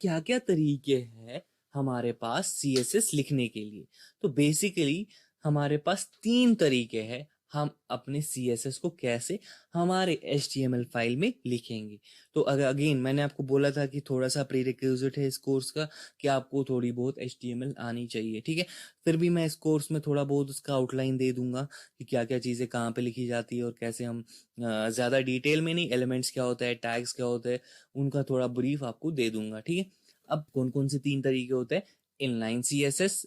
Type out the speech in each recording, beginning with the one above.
क्या क्या तरीके हैं हमारे पास सीएसएस लिखने के लिए। तो बेसिकली हमारे पास तीन तरीके हैं हम अपने सीएसएस को कैसे हमारे एचटीएमएल फाइल में लिखेंगे। तो अगर अगेन मैंने आपको बोला था कि थोड़ा सा प्रीरिक्विजिट है इस कोर्स का कि आपको थोड़ी बहुत एचटीएमएल आनी चाहिए, ठीक है। फिर भी मैं इस कोर्स में थोड़ा बहुत उसका आउटलाइन दे दूंगा कि क्या क्या चीज़ें कहाँ पे लिखी जाती है और कैसे हम ज़्यादा डिटेल में नहीं, एलिमेंट्स क्या होता है, टैग्स क्या होता है, उनका थोड़ा ब्रीफ आपको दे दूंगा, ठीक है। अब कौन कौन से तीन तरीके होते हैं, इनलाइन सीएसएस,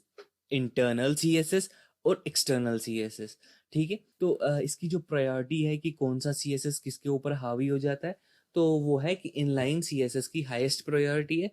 इंटरनल सीएसएस और एक्सटर्नल सीएसएस, ठीक है। तो इसकी जो प्रायोरिटी है कि कौन सा सीएसएस किसके ऊपर हावी हो जाता है, तो वो है कि इनलाइन सीएसएस की हाईएस्ट प्रायोरिटी है,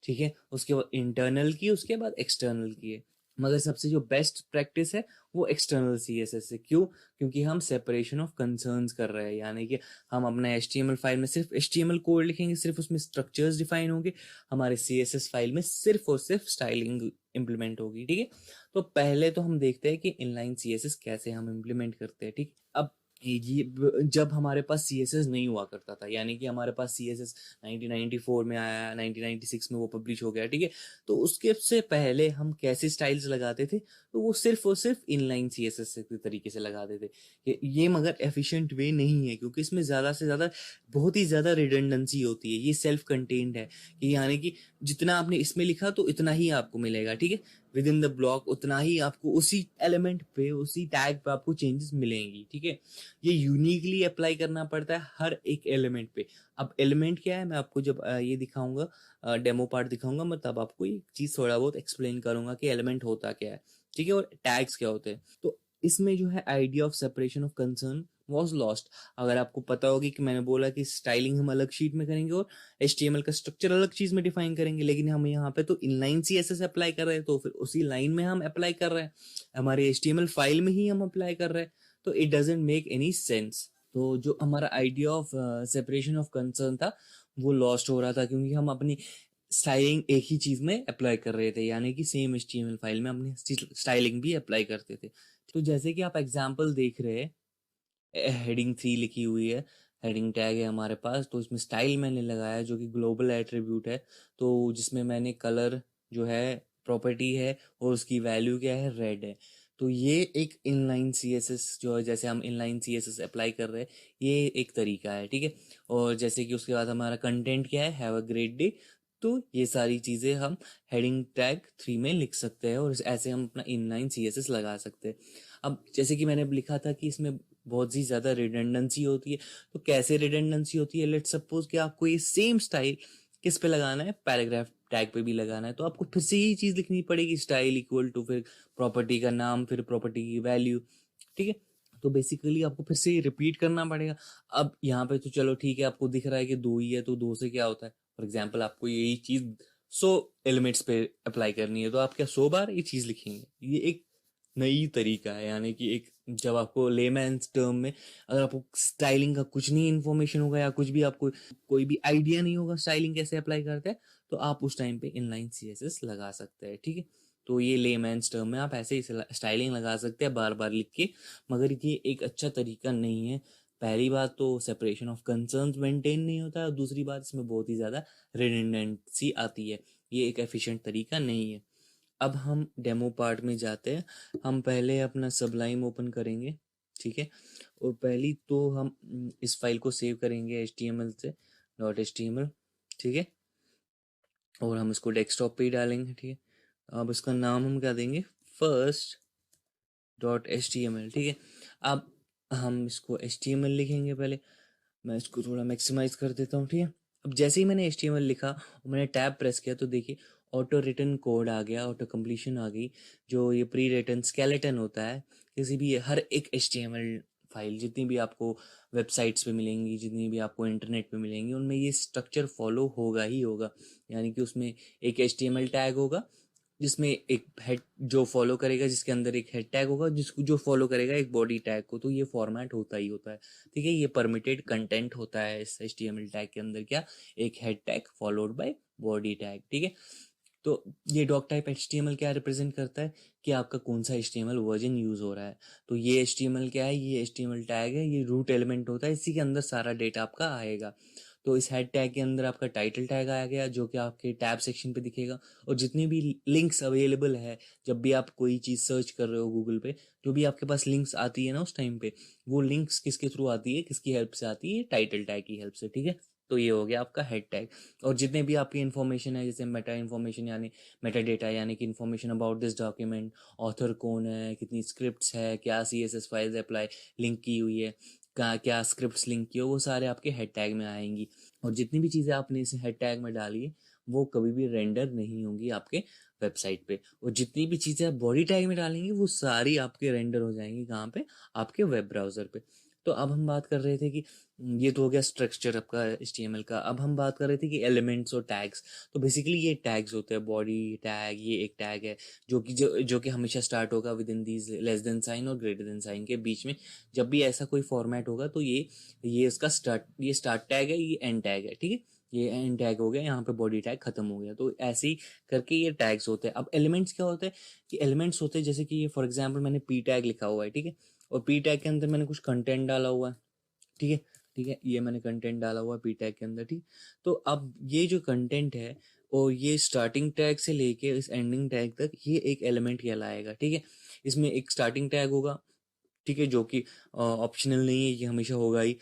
ठीक है। उसके बाद इंटरनल की, उसके बाद एक्सटर्नल की है। मगर सबसे जो बेस्ट प्रैक्टिस है वो एक्सटर्नल सीएसएस है। क्यों? क्योंकि हम सेपरेशन ऑफ कंसर्न्स कर रहे हैं, यानी कि हम अपना एचटीएमएल फाइल में सिर्फ एचटीएमएल कोड लिखेंगे, सिर्फ उसमें स्ट्रक्चर्स डिफाइन होंगे, हमारे सीएसएस फाइल में सिर्फ और सिर्फ स्टाइलिंग इंप्लीमेंट होगी, ठीक है। तो पहले तो हम देखते हैं कि इनलाइन सीएसएस कैसे हम इंप्लीमेंट करते हैं, ठीक। अब जब हमारे पास सीएसएस नहीं हुआ करता था, यानी कि हमारे पास सीएसएस 1994 में आया, 1996 में वो पब्लिश हो गया, ठीक है। तो उसके से पहले हम कैसे स्टाइल्स लगाते थे, तो वो सिर्फ और सिर्फ इनलाइन सीएसएस के तरीके से लगाते थे। ये मगर एफिशिएंट वे नहीं है, क्योंकि इसमें ज़्यादा से ज़्यादा बहुत ही ज़्यादा रिडंडेंसी होती है। ये सेल्फ कंटेन्ड है कि यानी कि जितना आपने इसमें लिखा तो इतना ही आपको मिलेगा, ठीक है। विद इन द ब्लॉक उतना ही आपको उसी एलिमेंट पे, उसी टैग पे आपको चेंजेस मिलेंगी, ठीक है। ये यूनिकली अप्लाई करना पड़ता है हर एक एलिमेंट पे। अब एलिमेंट क्या है, मैं आपको जब ये दिखाऊंगा, डेमो पार्ट दिखाऊंगा, मैं तब आपको ये चीज़ थोड़ा बहुत एक्सप्लेन करूंगा कि एलिमेंट होता क्या है, ठीक है, और टैग्स क्या होते हैं। तो इसमें जो है idea of separation of concern was lost. अगर आपको पता होगी कि मैंने बोला कि स्टाइलिंग हम अलग शीट में करेंगे और एचटीएमएल का स्ट्रक्चर अलग चीज में डिफाइन करेंगे, लेकिन हम यहाँ पे तो इनलाइन सीएसएस अप्लाई कर रहे हैं, तो फिर उसी लाइन में हम अप्लाई कर रहे हैं, हमारे एचटीएमएल फाइल में ही हम अप्लाई कर रहे हैं। तो it doesn't make any sense. तो जो हमारा idea of separation of concern था वो लॉस्ट हो रहा था, क्योंकि हम अपनी स्टाइलिंग एक ही चीज में अप्लाई कर रहे थे, यानी कि सेम एचटीएमएल फाइल में अपनी स्टाइलिंग भी अप्लाई करते थे। तो जैसे कि आप एग्जाम्पल देख रहे हैं, हेडिंग 3 लिखी हुई है, हेडिंग टैग है हमारे पास, तो इसमें स्टाइल मैंने लगाया जो कि ग्लोबल एट्रीब्यूट है, तो जिसमें मैंने कलर जो है प्रॉपर्टी है और उसकी वैल्यू क्या है, रेड है। तो ये एक इनलाइन सीएसएस जो है, जैसे हम इनलाइन सीएसएस अप्लाई कर रहे हैं, ये एक तरीका है, ठीक है। और जैसे कि उसके बाद हमारा कंटेंट क्या है, हैव अ ग्रेट डे। तो ये सारी चीज़ें हम हेडिंग टैग 3 में लिख सकते हैं और ऐसे हम अपना इनलाइन सीएसएस लगा सकते हैं। अब जैसे कि मैंने लिखा था कि इसमें बहुत ही ज़्यादा रिडंडेंसी होती है, तो कैसे रिडंडेंसी होती है, लेट्स सपोज कि आपको ये सेम स्टाइल किस पे लगाना है, पैराग्राफ टैग पे भी लगाना है, तो आपको फिर से यही चीज़ लिखनी पड़ेगी, स्टाइल इक्वल टू फिर प्रॉपर्टी का नाम, फिर प्रॉपर्टी की वैल्यू, ठीक है। तो बेसिकली आपको फिर से रिपीट करना पड़ेगा। अब यहाँ पे तो चलो ठीक है, आपको दिख रहा है कि दो ही है, तो दो से क्या होता है, फॉर एग्जाम्पल आपको यही चीज़ 100 एलिमेंट्स पे अप्लाई करनी है, तो आप क्या 100 बार ये चीज़ लिखेंगे। ये एक नई तरीका है, यानी कि एक, जब आपको लेमैन्स टर्म में अगर आपको स्टाइलिंग का कुछ नहीं इन्फॉर्मेशन होगा या कुछ भी आपको कोई भी आइडिया नहीं होगा स्टाइलिंग कैसे अप्लाई करते हैं, तो आप उस टाइम पे इनलाइन सीएसएस लगा सकते हैं, ठीक है। तो ये लेमैन्स टर्म में आप ऐसे ही स्टाइलिंग लगा सकते हैं बार बार लिख के, मगर ये एक अच्छा तरीका नहीं है। पहली बात तो सेपरेशन ऑफ कंसर्न्स मेंटेन नहीं होता है, और दूसरी बात इसमें बहुत ही ज़्यादा रिडंडेंसी आती है, ये एक एफिशिएंट तरीका नहीं है। अब हम डेमो पार्ट में जाते हैं। हम पहले अपना सबलाइम ओपन करेंगे, ठीक है। और पहली तो हम इस फाइल को सेव करेंगे HTML से, .html, ठीक है। और हम इसको डेस्कटॉप पे ही डालेंगे, ठीक है। अब इसका नाम हम क्या देंगे, फर्स्ट .html, ठीक है। अब हम इसको HTML लिखेंगे पहले। मैं इसको थोड़ा मैक्सिमाइज कर देता हूँ, ठीक है। अब जैसे ही मैंने HTML लिखा और मैंने टैब प्रेस किया, तो देखिए ऑटो रिटन कोड आ गया, ऑटो कंप्लीशन आ गई। जो ये प्री रिटन स्केलेटन होता है किसी भी हर एक HTML फाइल, जितनी भी आपको वेबसाइट्स पे मिलेंगी, जितनी भी आपको इंटरनेट पे मिलेंगी, उनमें ये स्ट्रक्चर फॉलो होगा ही होगा। यानी कि उसमें एक HTML टैग होगा जिसमें एक हेड जो फॉलो करेगा, जिसके अंदर एक हेड टैग होगा जिसको जो फॉलो करेगा एक बॉडी टैग को, तो ये फॉर्मेट होता ही होता है, ठीक है। ये परमिटेड कंटेंट होता है इस HTML टैग के अंदर, क्या, एक head tag followed by body tag, ठीक है। तो ये डॉक टाइप HTML क्या रिप्रेजेंट करता है कि आपका कौन सा HTML वर्जन यूज हो रहा है। तो ये HTML क्या है, ये HTML टैग है, ये रूट एलिमेंट होता है, इसी के अंदर सारा डेटा आपका आएगा। तो इस हेड टैग के अंदर आपका टाइटल टैग आ गया जो कि आपके टैब सेक्शन पे दिखेगा, और जितनी भी लिंक्स अवेलेबल है, जब भी आप कोई चीज़ सर्च कर रहे हो गूगल पे, जो भी आपके पास लिंक्स आती है ना उस टाइम पे, वो लिंक्स किसके थ्रू आती है, किसकी हेल्प से आती है, टाइटल टैग की हेल्प से, ठीक है। तो ये हो गया आपका हेड टैग। और जितने भी आपकी इन्फॉर्मेशन है, जैसे मेटा इन्फॉर्मेशन यानी मेटा डेटा यानी कि information about this document, author कौन है, कितनी स्क्रिप्ट्स है, क्या CSS फाइल्स अप्लाई लिंक की हुई है, क्या क्या स्क्रिप्ट्स लिंक की हो, वो सारे आपके हेड टैग में आएंगी। और जितनी भी चीज़ें आपने इस हेड टैग में डाली है वो कभी भी रेंडर नहीं होंगी आपके वेबसाइट पे, और जितनी भी चीज़ें आप बॉडी टैग में डालेंगे वो सारी आपके रेंडर हो जाएंगी कहाँ पे, आपके वेब ब्राउज़र पे। तो अब हम बात कर रहे थे कि ये तो हो गया स्ट्रक्चर आपका HTML का। अब हम बात कर रहे थे कि एलिमेंट्स और टैग्स। तो बेसिकली ये टैग्स होते हैं, बॉडी टैग, ये एक टैग है जो कि हमेशा स्टार्ट होगा within these less than sign और ग्रेटर देन साइन के बीच में। जब भी ऐसा कोई फॉर्मेट होगा तो ये इसका स्टार्ट टैग है, ये एंड टैग है, ठीक है। ये एंड टैग हो गया, यहाँ पे बॉडी टैग खत्म हो गया। तो ऐसे ही करके ये टैग्स होते हैं। अब एलिमेंट्स क्या होते हैं कि एलिमेंट्स होते हैं जैसे कि ये फॉर एग्जांपल मैंने पी टैग लिखा हुआ है, ठीक है, और पी टैग के अंदर मैंने कुछ कंटेंट डाला हुआ है, ठीक है। ठीक है, ये मैंने कंटेंट डाला हुआ है पी टैग के अंदर, ठीक। तो अब ये जो कंटेंट है और ये स्टार्टिंग टैग से लेके इस एंडिंग टैग तक ये एक एलिमेंट कहलाएगा, ठीक है। इसमें एक स्टार्टिंग टैग होगा, ठीक है, जो कि ऑप्शनल नहीं है, ये हमेशा होगा ही।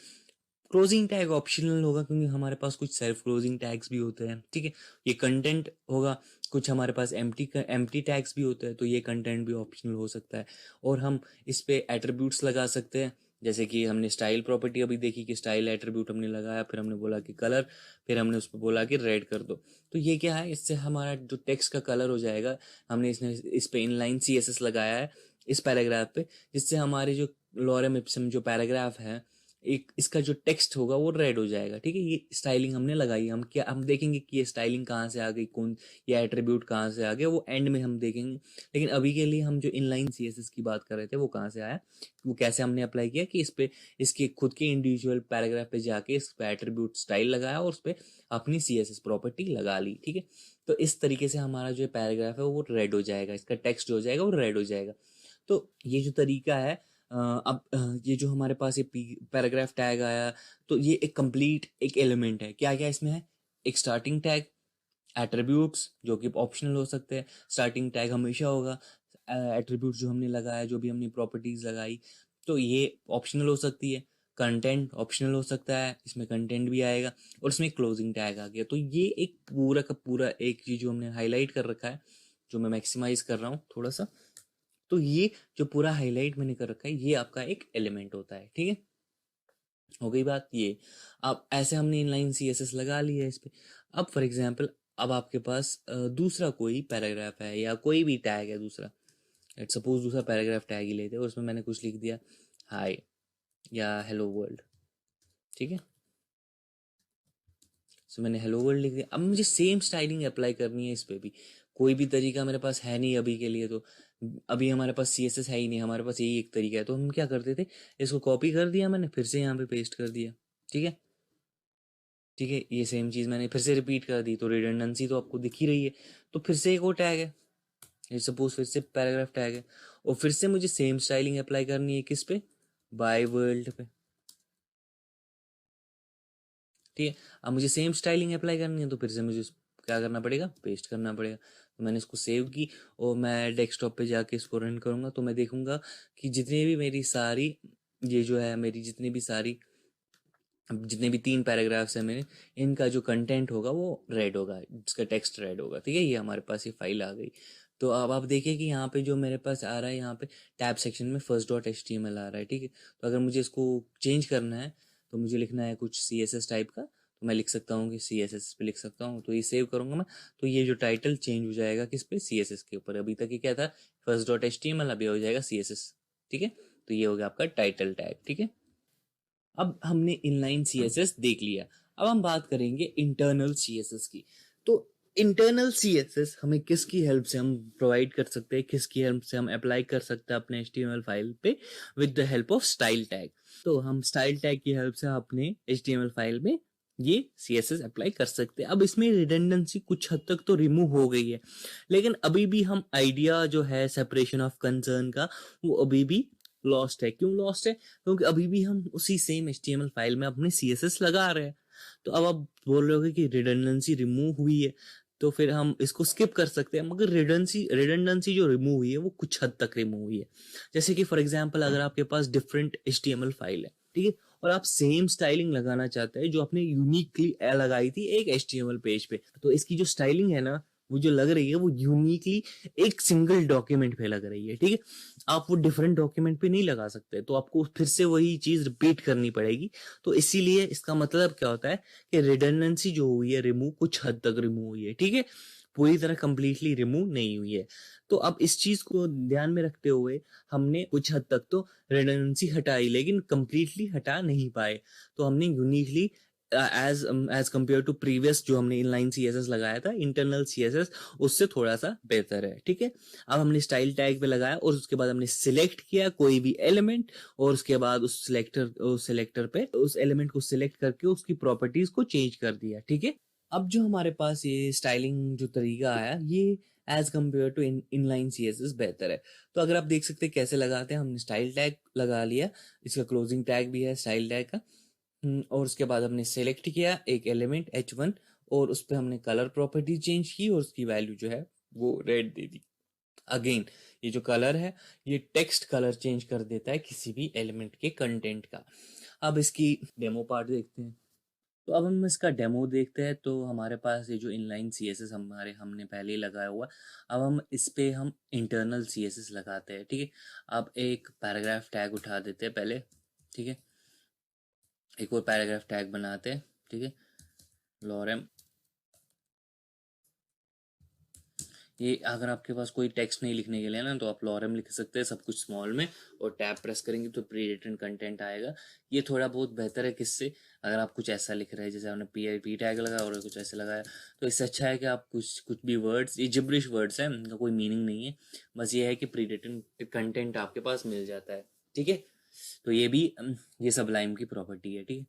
क्लोजिंग टैग ऑप्शनल होगा क्योंकि हमारे पास कुछ सेल्फ क्लोजिंग टैग्स भी होते हैं, ठीक है। ये कंटेंट होगा, कुछ हमारे पास एम्प्टी टैग्स भी होते हैं, तो ये कंटेंट भी ऑप्शनल हो सकता है। और हम इस पे एट्रीब्यूट्स लगा सकते हैं, जैसे कि हमने स्टाइल प्रॉपर्टी अभी देखी कि स्टाइल एट्रीब्यूट हमने लगाया, फिर हमने बोला कि कलर, फिर हमने उस पर बोला कि रेड कर दो। तो ये क्या है, इससे हमारा जो टेक्स्ट का कलर हो जाएगा, हमने इस पे इनलाइन CSS लगाया है इस पैराग्राफ पे, जिससे हमारे जो लॉरेम इप्सम जो पैराग्राफ है, एक इसका जो टेक्स्ट होगा वो रेड हो जाएगा, ठीक है। ये स्टाइलिंग हमने लगाई। हम देखेंगे कि ये स्टाइलिंग कहाँ से आ गई, कौन ये एट्रीब्यूट कहाँ से आ गया, वो एंड में हम देखेंगे। लेकिन अभी के लिए हम जो इनलाइन CSS की बात कर रहे थे वो कहाँ से आया, वो कैसे हमने अप्लाई किया कि इस पे इसके खुद के इंडिविजुअल पैराग्राफ पे जाके इस पे एट्रीब्यूट स्टाइल लगाया और उस पर अपनी CSS प्रॉपर्टी लगा ली, ठीक है। तो इस तरीके से हमारा जो पैराग्राफ है वो रेड हो जाएगा, इसका टेक्स्ट जो हो जाएगा वो रेड हो जाएगा। तो ये जो तरीका है, ये जो हमारे पास ये पैराग्राफ टैग आया, तो ये एक कंप्लीट एक एलिमेंट है। क्या क्या इसमें है, एक स्टार्टिंग टैग, एट्रीब्यूट्स जो कि ऑप्शनल हो सकते हैं, स्टार्टिंग टैग हमेशा होगा, एट्रीब्यूट्स जो हमने लगाया, जो भी हमने प्रॉपर्टीज लगाई, तो ये ऑप्शनल हो सकती है। कंटेंट ऑप्शनल हो सकता है, इसमें कंटेंट भी आएगा, और इसमें क्लोजिंग टैग आ गया। तो ये एक पूरा का पूरा एक चीज जो हमने हाईलाइट कर रखा है, जो मैं मैक्सिमाइज कर रहा हूँ थोड़ा सा। तो ये जो पूरा हाईलाइट मैंने कर रखा है ये आपका एक एलिमेंट होता है, ठीक है। हो गई बात ये। अब ऐसे हमने इनलाइन CSS लगा लिया है इस पे। अब फॉर एग्जांपल अब आपके पास दूसरा कोई पैराग्राफ है या कोई भी टैग है दूसरा, लेट्स सपोज दूसरा पैराग्राफ टैग ही लेते हैं और उसमें मैंने कुछ लिख दिया हाय या हेलो वर्ल्ड, ठीक है। सो मैंने हेलो वर्ल्ड लिख दिया। अब मुझे सेम स्टाइलिंग अप्लाई करनी है इस पे भी। कोई भी तरीका मेरे पास है नहीं अभी के लिए, तो अभी हमारे पास CSS है ही नहीं, हमारे पास यही एक तरीका है। तो हम क्या करते थे, इसको कॉपी कर दिया मैंने, फिर से यहाँ पे पेस्ट कर दिया, ठीक है। ठीक है, ये सेम चीज़ मैंने फिर से रिपीट कर दी, तो रिडंडेंसी तो आपको दिख ही रही है। तो फिर से एक और टैग है, सपोज फिर से पैराग्राफ टैग है, और फिर से मुझे सेम स्टाइलिंग अप्लाई करनी है किस पे, बाय वर्ल्ड पे, ठीक है। अब मुझे सेम स्टाइलिंग अप्लाई करनी है तो फिर से मुझे क्या करना पड़ेगा, पेस्ट करना पड़ेगा। तो मैंने इसको सेव की और मैं डेस्कटॉप पे जाके इसको रन करूँगा, तो मैं देखूंगा कि जितने भी मेरी सारी ये जो है मेरी जितनी भी सारी जितने भी 3 पैराग्राफ्स हैं मेरे, इनका जो कंटेंट होगा वो रेड होगा, इसका टेक्स्ट रेड होगा, ठीक है। ये हमारे पास ये फाइल आ गई। तो अब आप देखिए कि यहाँ पे जो मेरे पास आ रहा है, यहाँ पे टैब सेक्शन में first.html आ रहा है, ठीक है। तो अगर मुझे इसको चेंज करना है तो मुझे लिखना है कुछ CSS टाइप का, तो मैं लिख सकता हूँ कि CSS पे लिख सकता हूँ। तो ये सेव करूँगा मैं, तो ये जो टाइटल चेंज हो जाएगा किस पे, CSS के ऊपर। अभी तक ये क्या था, first.html, अभी हो जाएगा CSS, ठीक है। तो ये हो गया आपका टाइटल टैग, ठीक है। अब हमने इनलाइन CSS देख लिया। अब हम बात करेंगे इंटरनल CSS की। तो इंटरनल CSS हमें किसकी हेल्प से हम प्रोवाइड कर सकते हैं, किसकी हेल्प से हम अप्लाई कर सकते हैं अपने HTML फाइल पे, with the help of style tag. तो हम स्टाइल टैग की हेल्प से अपने HTML फाइल में ये CSS अप्लाई कर सकते हैं। अब इसमें रिडंडेंसी कुछ हद तक तो रिमूव हो गई है, लेकिन अभी भी हम आइडिया जो है सेपरेशन ऑफ कंसर्न का, वो अभी भी लॉस्ट है। क्यों लॉस्ट है, क्योंकि अभी भी हम उसी सेम HTML फाइल में अपने CSS लगा रहे हैं। तो अब आप बोल रहे होगे कि रिडंडेंसी रिमूव हुई है, तो फिर हम इसको स्किप कर सकते हैं, मगर रिडंडेंसी जो रिमूव हुई है वो कुछ हद तक रिमूव हुई है। जैसे कि फॉर एग्जांपल अगर आपके पास डिफरेंट HTML फाइल है, ठीक है, और आप सेम स्टाइलिंग लगाना चाहते हैं जो आपने यूनिकली लगाई थी एक HTML पेज पे, तो इसकी जो स्टाइलिंग है ना, वो जो लग रही है वो यूनिकली एक सिंगल डॉक्यूमेंट पे लग रही है, ठीक है। आप वो डिफरेंट डॉक्यूमेंट पे नहीं लगा सकते, तो आपको फिर से वही चीज रिपीट करनी पड़ेगी। तो इसीलिए इसका मतलब क्या होता है कि रिडंडेंसी जो हुई है रिमूव, कुछ हद तक रिमूव हुई है, ठीक है, पूरी तरह कंप्लीटली रिमूव नहीं हुई है। तो अब इस चीज को ध्यान में रखते हुए हमने कुछ हद तक तो रिडंडेंसी हटाई, लेकिन कंप्लीटली हटा नहीं पाए। तो हमने uniquely as as compare to previous जो हमने इनलाइन CSS लगाया था, इंटरनल CSS उससे थोड़ा सा बेहतर है, ठीक है। अब हमने स्टाइल टैग पे लगाया और उसके बाद हमने सिलेक्ट किया कोई भी एलिमेंट, और उसके बाद उस सिलेक्टर पे उस एलिमेंट को सिलेक्ट करके उसकी प्रॉपर्टीज को चेंज कर दिया, ठीक है। अब जो हमारे पास ये स्टाइलिंग जो तरीका आया, ये as compare to inline CSS बेहतर है। तो अगर आप देख सकते हैं कैसे लगाते हैं, हमने स्टाइल टैग लगा लिया, इसका क्लोजिंग टैग भी है स्टाइल टैग का। और उसके बाद हमने सेलेक्ट किया एक एलिमेंट H1, और उस पर हमने कलर प्रॉपर्टी चेंज की और उसकी वैल्यू जो है वो रेड दे दी। अगेन ये जो कलर है ये टेक्स्ट कलर चेंज कर देता है किसी भी एलिमेंट के कंटेंट का। अब इसकी डेमो पार्ट देखते हैं। तो अब हम इसका डेमो देखते हैं। तो हमारे पास ये जो इनलाइन CSS हमने पहले ही लगाया हुआ, अब हम इस पे हम इंटरनल CSS लगाते हैं, ठीक है। अब एक पैराग्राफ टैग उठा देते हैं पहले, ठीक है, एक और पैराग्राफ टैग बनाते हैं, ठीक है, लॉरेम। ये अगर आपके पास कोई टेक्स्ट नहीं लिखने के लिए ना, तो आप लॉरेम लिख सकते हैं सब कुछ स्मॉल में, और टैब प्रेस करेंगे तो प्री रिटन कंटेंट आएगा। ये थोड़ा बहुत बेहतर है किससे, अगर आप कुछ ऐसा लिख रहे हैं जैसे आपने PIP टैग लगाया और कुछ ऐसे लगाया, तो इससे अच्छा है कि आप कुछ भी वर्ड्स, ये जिब्रिश वर्ड्स हैं, इनका कोई मीनिंग नहीं है, बस ये है कि प्री रिटन कंटेंट आपके पास मिल जाता है, ठीक है। तो ये भी ये सबलाइम की प्रॉपर्टी है, ठीक है।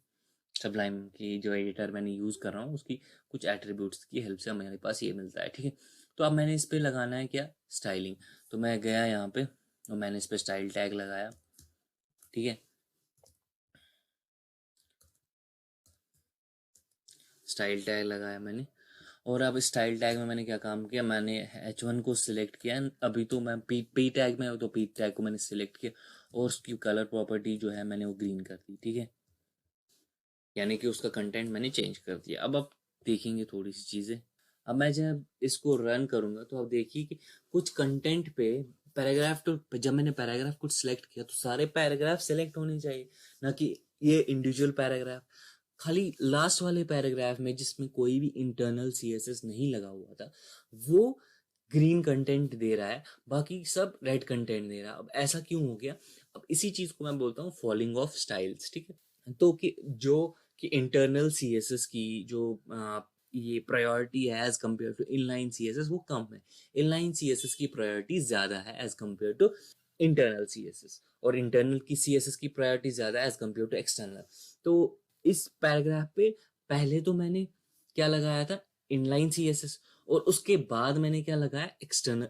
सबलाइम की जो एडिटर मैंने यूज़ कर रहा हूँ उसकी कुछ एट्रीब्यूट्स की हेल्प से हमारे पास ये मिलता है, ठीक है। तो अब मैंने इस पे लगाना है क्या, स्टाइलिंग। तो मैं गया यहाँ पे और मैंने इस पे स्टाइल टैग लगाया, ठीक है, स्टाइल टैग लगाया मैंने। और अब स्टाइल टैग में मैंने क्या काम किया, मैंने H1 को सिलेक्ट किया। अभी तो मैं पी टैग में हूँ, तो पी टैग को मैंने सिलेक्ट किया और उसकी कलर प्रॉपर्टी जो है मैंने वो ग्रीन कर दी, ठीक है, यानी कि उसका कंटेंट मैंने चेंज कर दिया। अब आप देखेंगे थोड़ी सी चीज़ें। अब मैं जब इसको रन करूंगा तो आप देखिए कि कुछ कंटेंट पे पैराग्राफ, तो जब मैंने पैराग्राफ कुछ सिलेक्ट किया तो सारे पैराग्राफ सिलेक्ट होने चाहिए, ना कि ये इंडिविजुअल पैराग्राफ। खाली लास्ट वाले पैराग्राफ में जिसमें कोई भी इंटरनल CSS नहीं लगा हुआ था वो ग्रीन कंटेंट दे रहा है, बाकी सब रेड कंटेंट दे रहा है। अब ऐसा क्यों हो गया? अब इसी चीज को मैं बोलता हूँ फॉलिंग ऑफ स्टाइल्स, ठीक है। तो कि इंटरनल CSS की जो ये प्रायोरिटी है as compare to inline CSS वो कम है। इनलाइन CSS की प्रायोरिटी ज्यादा है as compare to internal CSS, और इंटरनल की CSS की प्रायोरिटी ज्यादा है एज कम्पेयर टू एक्सटर्नल। तो इस पैराग्राफ पे पहले तो मैंने क्या लगाया था, इनलाइन CSS, और उसके बाद मैंने क्या लगाया,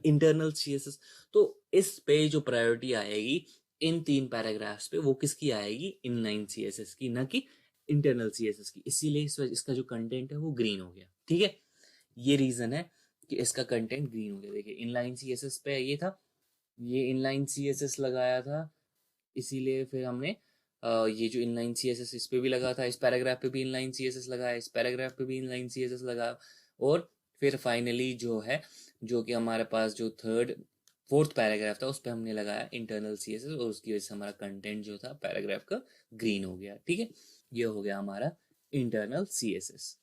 इंटरनल CSS। तो इस पे जो प्रायोरिटी आएगी इन 3 पैराग्राफ्स पे वो किसकी आएगी, इनलाइन CSS की, ना कि इंटरनल CSS की। इसीलिए इसका जो कंटेंट है वो ग्रीन हो गया, ठीक है। ये रीजन है कि इसका कंटेंट ग्रीन हो गया। देखिए इनलाइन CSS पे ये था, ये इनलाइन CSS लगाया था, इसीलिए फिर हमने ये जो इनलाइन CSS इस पे भी लगा था, इस पैराग्राफ पे भी इनलाइन CSS लगाया, इस पैराग्राफ पे भी इनलाइन CSS लगा, और फिर फाइनली जो है, जो कि हमारे पास जो फोर्थ पैराग्राफ था उस पर हमने लगाया इंटरनल CSS, और उसकी वजह से हमारा कंटेंट जो था पैराग्राफ का ग्रीन हो गया, ठीक है। ये हो गया हमारा इंटरनल CSS।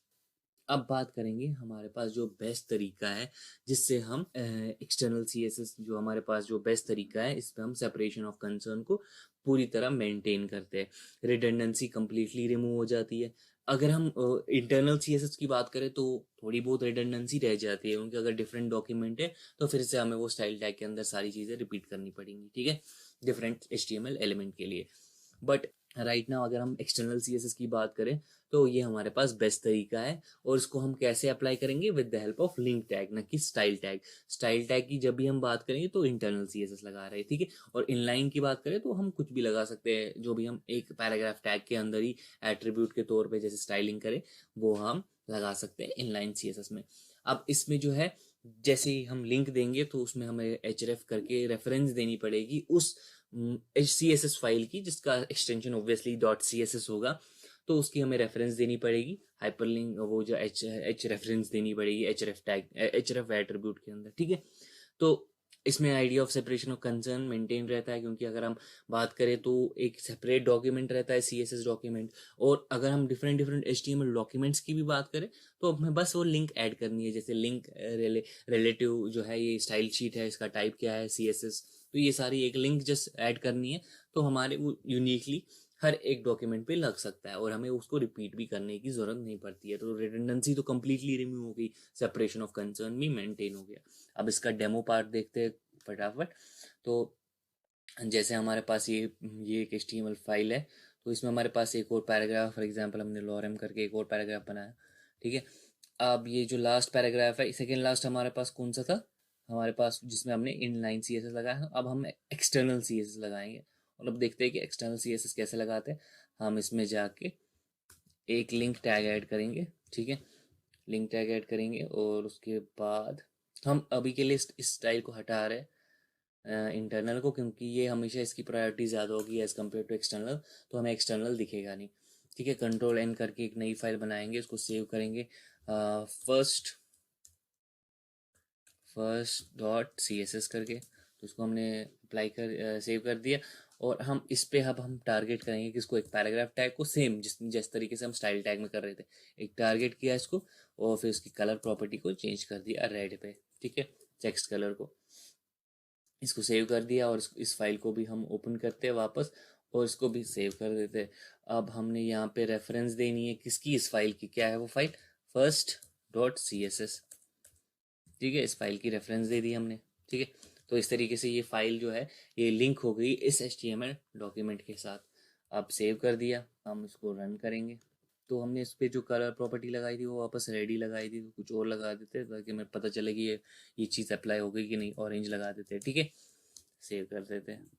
अब बात करेंगे हमारे पास जो बेस्ट तरीका है जिससे हम एक्सटर्नल CSS, जो हमारे पास जो बेस्ट तरीका है इस पे हम सेपरेशन ऑफ कंसर्न को पूरी तरह मेंटेन करते हैं, रिडंडेंसी कंप्लीटली रिमूव हो जाती है। अगर हम इंटरनल CSS की बात करें तो थोड़ी बहुत रिडंडेंसी रह जाती है, क्योंकि अगर डिफरेंट डॉक्यूमेंट है तो फिर से हमें वो स्टाइल टैग के अंदर सारी चीज़ें रिपीट करनी पड़ेंगी, ठीक है, डिफरेंट HTML एलिमेंट के लिए। बट राइट नाउ अगर हम एक्सटर्नल CSS की बात करें तो ये हमारे पास बेस्ट तरीका है। और इसको हम कैसे अप्लाई करेंगे? With the help of link tag, न कि स्टाइल टैग। स्टाइल टैग की जब भी हम बात करेंगे तो इंटरनल CSS लगा रहे हैं, ठीक है। और इनलाइन की बात करें तो हम कुछ भी लगा सकते हैं, जो भी हम एक पैराग्राफ टैग के अंदर ही एट्रीब्यूट के तौर पे जैसे स्टाइलिंग करें वो हम लगा सकते हैं इनलाइन CSS में। अब इसमें जो है जैसे ही हम लिंक देंगे तो उसमें हमें href करके रेफरेंस देनी पड़ेगी उस CSS फाइल की, जिसका एक्सटेंशन ऑब्वियसली .css होगा। तो उसकी हमें रेफरेंस देनी पड़ेगी, हाइपरलिंक वो जो एच रेफरेंस देनी पड़ेगी href टैग href एट्रीब्यूट के अंदर, ठीक है। तो इसमें idea of separation of concern maintain रहता है, क्योंकि अगर हम बात करें तो एक सेपरेट डॉक्यूमेंट रहता है CSS डॉक्यूमेंट, और अगर हम डिफरेंट डिफरेंट HTML डॉक्यूमेंट्स की भी बात करें तो हमें बस वो लिंक ऐड करनी है। जैसे लिंक रिलेटिव जो है, ये स्टाइल शीट है, इसका टाइप क्या है CSS, तो ये सारी एक लिंक जस्ट ऐड करनी है, तो हमारे वो यूनिकली हर एक डॉक्यूमेंट पे लग सकता है और हमें उसको रिपीट भी करने की जरूरत नहीं पड़ती है। तो रिडंडेंसी तो कंप्लीटली रिमूव हो गई, सेपरेशन ऑफ कंसर्न भी मेंटेन हो गया। अब इसका डेमो पार्ट देखते हैं फटाफट। तो जैसे हमारे पास ये एक HTML फाइल है, तो इसमें हमारे पास एक और पैराग्राफ, फॉर एग्जांपल हमने लॉरेम करके एक और पैराग्राफ बनाया, ठीक है। अब ये जो लास्ट पैराग्राफ है, सेकेंड लास्ट हमारे पास कौन सा था? हमारे पास जिसमें हमने इनलाइन CSS लगाया। अब हम एक्सटर्नल CSS लगाएंगे, और अब देखते हैं कि एक्सटर्नल CSS कैसे लगाते हैं। हम इसमें जाके एक लिंक टैग ऐड करेंगे, ठीक है। लिंक टैग ऐड करेंगे और उसके बाद हम अभी के लिए इस स्टाइल को हटा रहे हैं इंटरनल को, क्योंकि ये हमेशा इसकी प्रायोरिटी ज़्यादा होगी एज़ कम्पेयर टू एक्सटर्नल, तो हमें एक्सटर्नल दिखेगा नहीं, ठीक है। Ctrl+N करके एक नई फाइल बनाएंगे, उसको सेव करेंगे first.css करके। तो इसको हमने अप्लाई कर सेव कर दिया, और हम इस पे अब हम टारगेट करेंगे किसको? एक पैराग्राफ टैग को, सेम जिस तरीके से हम स्टाइल टैग में कर रहे थे। एक टारगेट किया इसको, और फिर उसकी कलर प्रॉपर्टी को चेंज कर दिया रेड पे, ठीक है, टेक्स्ट कलर को। इसको सेव कर दिया, और इस फाइल को भी हम ओपन करते हैं वापस, और इसको भी सेव कर देते हैं। अब हमने यहाँ पे रेफरेंस देनी है किसकी? इस फाइल की। क्या है वो फाइल? first.css, ठीक है। इस फाइल की रेफरेंस दे दी हमने, ठीक है। तो इस तरीके से ये फाइल जो है ये लिंक हो गई इस HTML डॉक्यूमेंट के साथ। अब सेव कर दिया, हम इसको रन करेंगे। तो हमने इस पे जो कलर प्रॉपर्टी लगाई थी वो वापस रेडी लगाई थी, तो कुछ और लगा देते हैं ताकि हमें पता चले कि ये चीज़ अप्लाई हो गई कि नहीं। ऑरेंज लगा देते हैं, ठीक है। सेव कर देते हैं।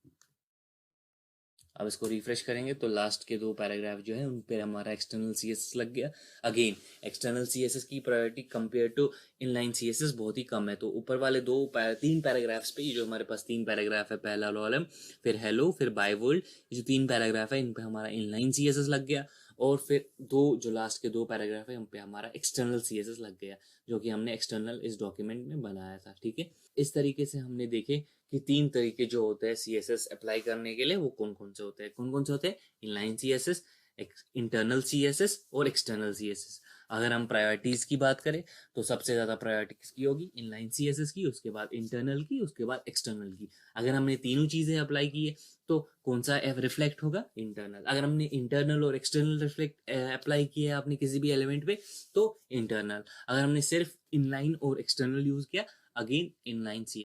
अब इसको रिफ्रेश करेंगे तो लास्ट के 2 पैराग्राफ जो है उन पर हमारा एक्सटर्नल CSS लग गया। अगेन एक्सटर्नल CSS की priority compare to inline CSS बहुत ही कम है। तो ऊपर वाले 3 पैराग्राफ्स पे, ये जो हमारे पास 3 पैराग्राफ है, पहला लॉलम, फिर हेलो, फिर बाय वर्ल्ड, ये जो 3 पैराग्राफ है इन पे हमारा इनलाइन CSS लग गया। और फिर जो लास्ट के 2 पैराग्राफ है उन पे हमारा एक्सटर्नल CSS लग गया, जो कि हमने एक्सटर्नल इस डॉक्यूमेंट में बनाया था, ठीक है। इस तरीके से हमने देखे कि 3 तरीके जो होते हैं CSS अप्लाई करने के लिए, वो कौन कौन से होते हैं। कौन कौन से होते हैं? इनलाइन CSS, इंटरनल CSS और एक्सटर्नल CSS। अगर हम प्रायोरिटीज की बात करें तो सबसे ज़्यादा प्रायोरिटी किसकी होगी? इनलाइन CSS की, उसके बाद इंटरनल की, उसके बाद एक्सटर्नल की। अगर हमने तीनों चीज़ें अप्लाई की है तो कौन सा रिफ्लेक्ट होगा? इंटरनल। अगर हमने इंटरनल और एक्सटर्नल रिफ्लेक्ट अप्लाई किया है आपने किसी भी एलिमेंट पे तो इंटरनल। अगर हमने सिर्फ इनलाइन और एक्सटर्नल यूज़ किया, अगेन इनलाइन CSS।